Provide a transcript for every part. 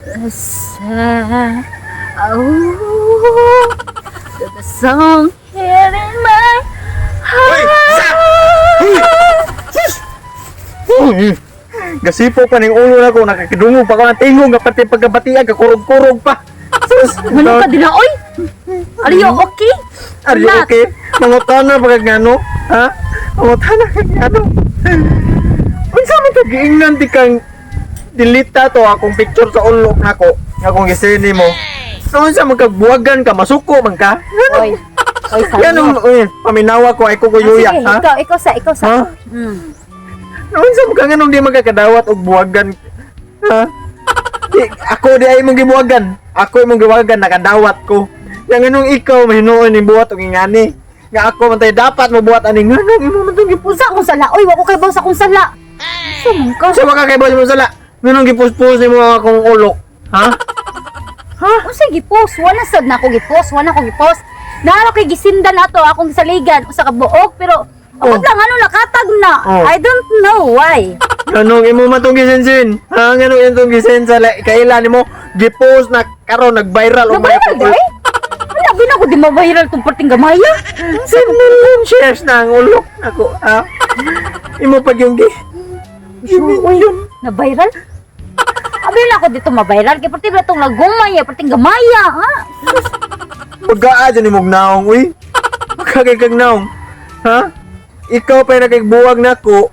Sa to the song here in my Uy! Uy! Gasipo pa ning ulo na ko, nakakidungog pa ko ng tingog, pati pagkabatian, kakurog-kurog pa. Sus! Ano ka din na, oy? Are you okay? Are you okay? Mangutana pa kag ngano? Ha? Mangutana kag ngano? Unsa man ka giingnan di kang dilita to akong picture sa ulo nako, akong gisini mo. Unsa man kag buwagan ka, masuko man ka? Oy. Oy, Yan ang paminawa ko ay kukuyuya, sige, ha? ikaw sa. Ha? Unsa man ka nganong di magkakadawat og buwagan? Ha? Ako di ay mong gibuwagan. Ako imong gibuwagan, nakadawat ko. Yang nganong ikaw mahinuon ni buhat og ingani. Nga ako man tay dapat mabuhat ani nganong imo man tong gipusa. Sa akong sala. Oy, wako kay baw sa akong sala. Sumong ka. Sa makakaibaw mo sala. Nganong gipuspos nimo akong ulok? Ha? Ha? O sige, post. Wala sad na ako gipost. Wala ko gipost. Naano kay gisindan ato akong saligan usa ka buok pero abot lang ano nakatag na. Oh. I don't know why. Nganong imo man tong gisensin? Ha? Nganong imong gisen sa kaila nimo gipost na karon nag-viral og may Nabayal day? Wala bin ako di mabayral tong parting gamaya. 10 million shares na ang ulok nako. Ha? Imo pag yung Uy, na-viral? Abi na ako dito ma-viral kay parting ba itong lagumaya, parting gamaya, ha? Pagkaa dyan ni mong naong, uy. Magkagay kag naong. Ha? Ikaw pa'y nakigbuwag na ko.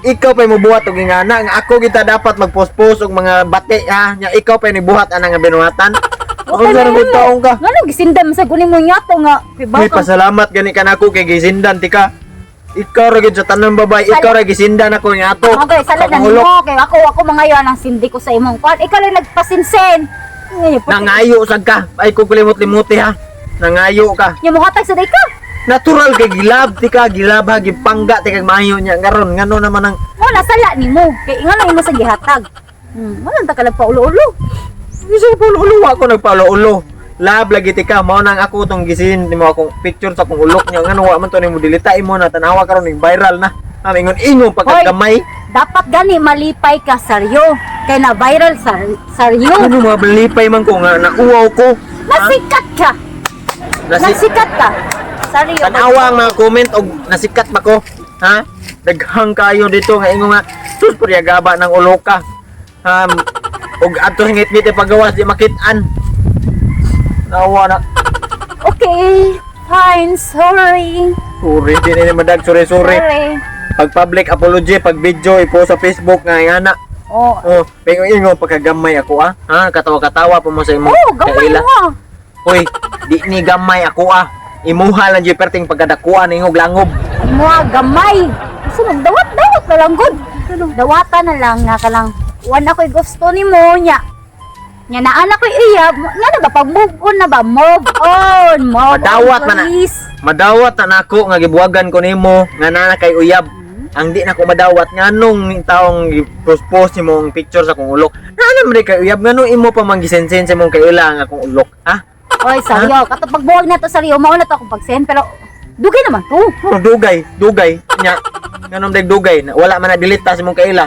Ikaw pa'y mabuhat og ingana. Nga ako kita dapat magpost-post og mga bati, ha? Nga ikaw pa'y nibuhat anang nga binuhatan. Ako sa nang taong ka. Nga nagsindan sa kuning mo nyato nga. Uy, pasalamat gani ka na ako kay gisindan, tika. Ikaw ra gid sa tanang babay, ikaw ra gisindan ako nga ato. Okay, salat na mo. Kay ako mangayon ang sindi ko sa imong kwan. Ikaw lang nagpasinsen. Nangayo sad ka. Ay ko kulimot-limuti ha. Nangayo ka. Yung mukha tag sa day ka. Natural kay gilab, tika gilab ha, gipangga tika maayo niya ngaron. Ngano naman ang Wala sala ni mo. Kay nga lang imo sa gihatag. Wala ta ka lang pa ulo-ulo. Isa pa ulo ako nagpaulo-ulo. Lab lagi tika mao nang ako tong gisin nimo akong picture sa akong ulok niya ngano wa man to nimo dilita imo na tanawa karon ning viral na. Amingon ingon pagkagamay. Dapat gani malipay ka saryo. Kay na viral saryo. Ano mga balipay man ko nga nauwaw ko. Nasikat ka. Nasikat ka. Saryo. Tanawa ang mga comment og nasikat ba ko? Ha? Daghang kayo dito nga ingon nga sus puryagaba ng uloka. Og adto hingit-ngit pagawas di makit-an. Nawa na. Okay. Fine. Sorry. Sorry, di na madag. Sorry. Sorry. Pag public apology, pag video, ipo sa Facebook nga yana. Oh. Oh, ingo pagkagamay ako Ha, katawa-katawa pa mo sa imo. Oh, gamay kaila. mo. Hoy, di ni gamay ako Imuha lang di perting pagkadakuan ingog langob. Mo gamay. Sunod dawat na lang good. Dawata na lang nga kalang. Wan ako'y gusto ni mo nya. Nya na anak ko iyab. Nga na ba pag move on na ba? Move on. Madawat man na. Please. Madawat na nako nga gibuwagan ko nimo nga nana kay uyab. Ang di na ko madawat nganong taong post nimo ang picture sa akong ulok. Nana man kay uyab nganong imo pa man gisensen sa imong kaila nga akong ulok, ha? Oy, saryo. Kato pagbuwag na to saryo, mao na to akong pag-send pero dugay naman to. Oh, dugay nya. Nganom dag dugay na wala man na delete sa imong kaila.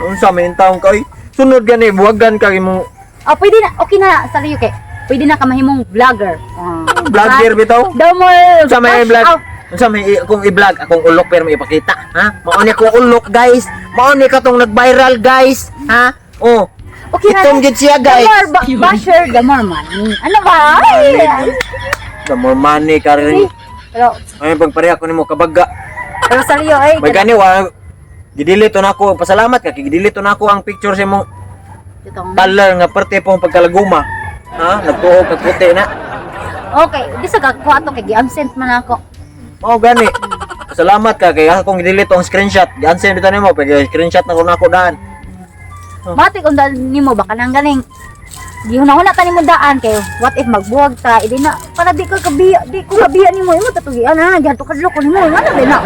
Unsa man taong ka oy? Sunod gani buwagan ka imong Pwede na. Okay na saryo kay. Pwede na ka mahimong vlogger. vlogger bitaw. Daw mo. Unsa may vlog? Unsa may akong i-vlog akong ulok pero may ipakita, ha? Mao ni akong ulok, guys. Mao ni katong nag-viral, guys. Ha? Oh. Okay na. Itong gid siya, guys. Basher, the more money. Ano ba? The more money ka rin. Pero, Ay pagpareha ko nimo kabaga. pero saryo ay. May gani wa gidelete na ako. Pasalamat ka kay gidelete na ako ang picture sa mo. Itong- Color nga parte pong pagkalaguma. Ha? Nagtuo kag puti na. Okay, di sa gagkuha to kay gi-unsend man ako. Mao gani. Salamat ka kay akong gidelete ang screenshot. Gi-unsend bitaw nimo pag screenshot na ko nako daan. Mati kung dahil nimo baka nang ganing gihuna-huna ta nimo daan kay what if magbuwag ta idi na para di ko kabiya nimo imo tatugian na diadto kadlok ko nimo ngano di na.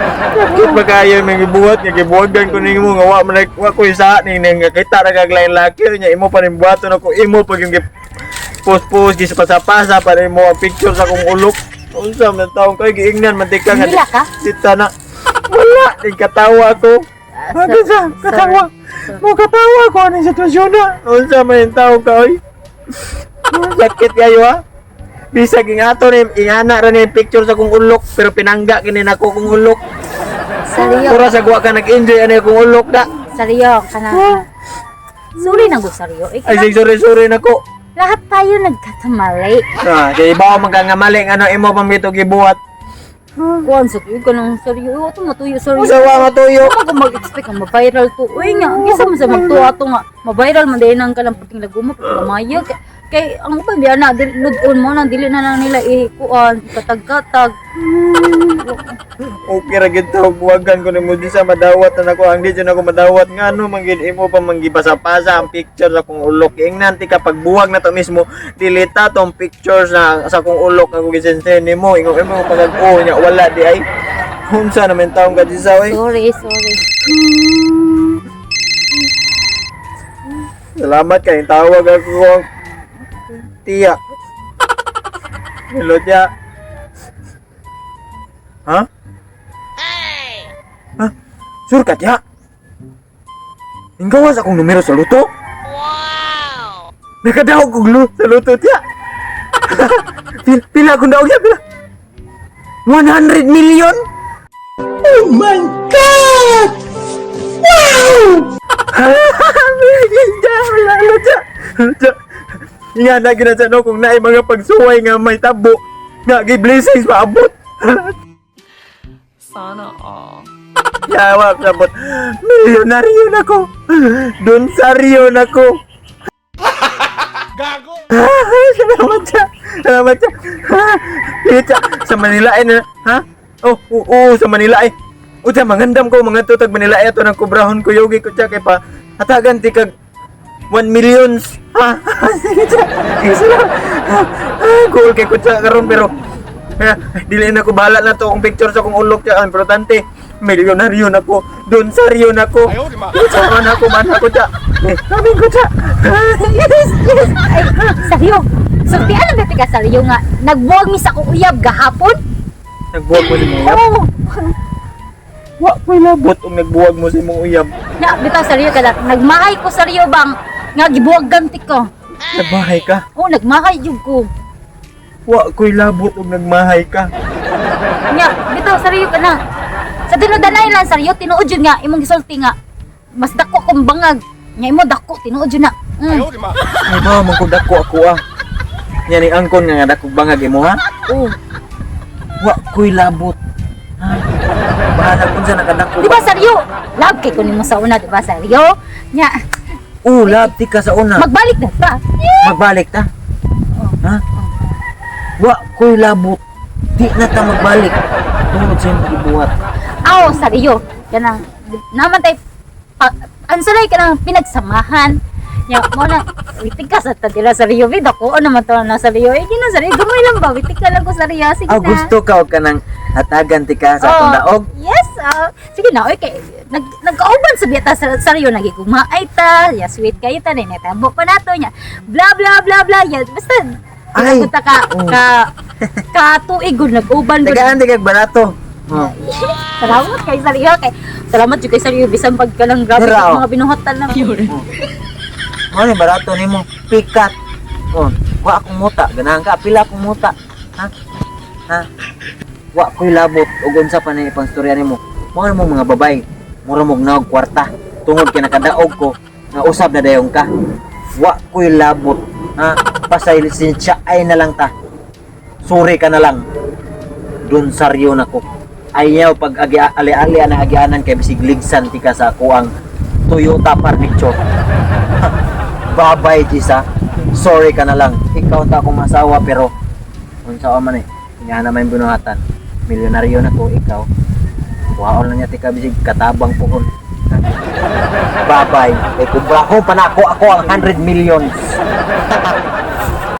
Pagkayo may gibuhat nga gibuhagan ko nimo nga wa ko isa ning nga kita ra kag lain laki nya imo pa rin buhaton ako imo pag yung post gi sa pasapasa para imo ang picture sa akong ulok. Unsa man taong kay giingnan man tika nga Hila ka? sita na wala di katawa ko. Ano sa katawa? Mo katawa ko ang sitwasyon na. Unsa man yung tao ka, oy? Sakit kayo, ha? Bisag ingato ni ingana ra ni picture sa kong ulok pero pinangga kini nako kong ulok. Saryo. Pura sa guwa ka nag-enjoy ani kong ulok da. Saryo ka na. Sorry na go saryo. Ay sige, sorry nako. Lahat tayo nagkakamali. Kaya iba mo maling ano imo pamito gibuhat. Kuan sa tuyo ka ng saryo. Ito matuyo saryo. Usawa matuyo. Ako mag-expect ang ma-viral to. Uy nga, gisa mo sa magtuwa to nga. Ma-viral man dahil nang kalang puting laguma, puting lamaya. Kay ang ba biya na nudon mo nang dili na lang nila ikuan katag-katag. Okay ra gid tawag buwagan ko nimo di sa madawat na nako ang di dyan ako madawat ngano man gid imo pa manggipasa-pasa ang picture sa kong ulok. Ingnan ti kapag buwag na to mismo dilita tong pictures na sa kong ulok nga gisensen nimo ingon imo pagag-o nya wala di ay. Unsa naman taong ka di sa oy. Sorry. Salamat kay tawag ako tiya. Hello tiya. Ha? Ha? Sure ka tiya? Inggawas akong numero sa luto? Wow! Nakadaog kong sa luto tiya. Pila akong daog niya, pila? 100 million? Oh my God! Wow! Lalo tiya. Nga na ginasa no kung naay mga pagsuway nga may tabo nga gi-blessings maabot. Sana all. Yawa sabot. Milyonaryo na ko. Dun saryo na ko. Gago! Salamat siya. Licha, sa Manila ay na, ha? Oo, sa Manila ay. Uta, mangandam ko, mga tutag Manila ay ito ng kubrahon ko, yogi ko siya, kay pa, hatagan ti kag 1 million. Ha? Sige siya. Cool kay ko siya karon pero, dili na ko bahala na to, kung picture sa kong ulok siya, ang importante, milyonaryo na ko, doon saryo na ko. Ayaw, di ma. Man ako siya. Sabihin ko siya. Yes. Ay, saryo. So, di alam na ka saryo nga. Nagbuwag mi sa uyab gahapon. Nagbuwag mo si mong uyab. Oo. Wa ko'y labot kung nagbuwag mo si mong uyab. Na, bitaw saryo ka lang. Nagmahay ko saryo bang nga gibuwag ganti ko. Nagmahay ka. Oo, nagmahay jud ko. Wa ko'y labot kung nagmahay ka. Nya, bitaw saryo ka na. Sa tinudanay lang saryo, tinuod yun nga imong gisulti nga. Mas dako kong bangag. Nya imo dako tinuod yun na. Ayaw, di ma. Ay ba, mangkudako ako ah. Yan ang angkon nga dakog bangag imo ha. Oo. Wa ko'y labot. Ha? Bahala kung sa nakadako. Di ba saryo? Love kay ko nimo sa una, di ba saryo? Nya, Labti ka sa una. magbalik na ta. Magbalik ta. Ha? Wa ko'y labot. Di na ta magbalik. Tungod sa imong gibuhat. Aw, saryo. Kanang naman tay ansalay kanang pinagsamahan. Ya, mo na witig ka sa tadila saryo vid ako naman to na saryo. Eh di na saryo, gamay lang ba? Witig ka lang ko saryo. Sige na. Gusto ka o kanang hatagan ti ka sa akong daog. Yes, sige na, okay. Nagkauban sa biyata sa saryo, nagikumaay ta, ya sweet kayo ta, netabo pa nato niya. Bla bla bla bla, ya, basta, Ay, pinagunta ka tuigod, nag-uban ko. Tagaan ti kag barato. Oh. Salamat kay saryo, kay, salamat yung kay saryo, bisan pag ka lang grabe Pero, sa mga binuhatan na. Ano yung barato nimo? Pikat. Oh, wa akong muta, ganahan ka pila akong muta. Ha? Ha? Wa ko'y labot ug unsa pa na ipang storya nimo. Mo mga babay, mura mong naog kwarta. Tungod kay nakadaog ko nga usab na dayon ka. Wa ko'y labot. Ha? Pasay lisensya ay na lang ta. Suri ka na lang. Dun saryo na ko. Ayaw pag ali-ali ang agianan kay bisig ligsan ti ka sa kuang Toyota Furniture. Babay Jisa. Sorry ka na lang. Ikaw ta akong masawa pero unsa man eh. Nga na may bunuhatan. Milyonaryo na ko ikaw. Waon na niya ti ka bisig katabang puhon. Babay. Kay kubraho pa na ako ang 100 millions.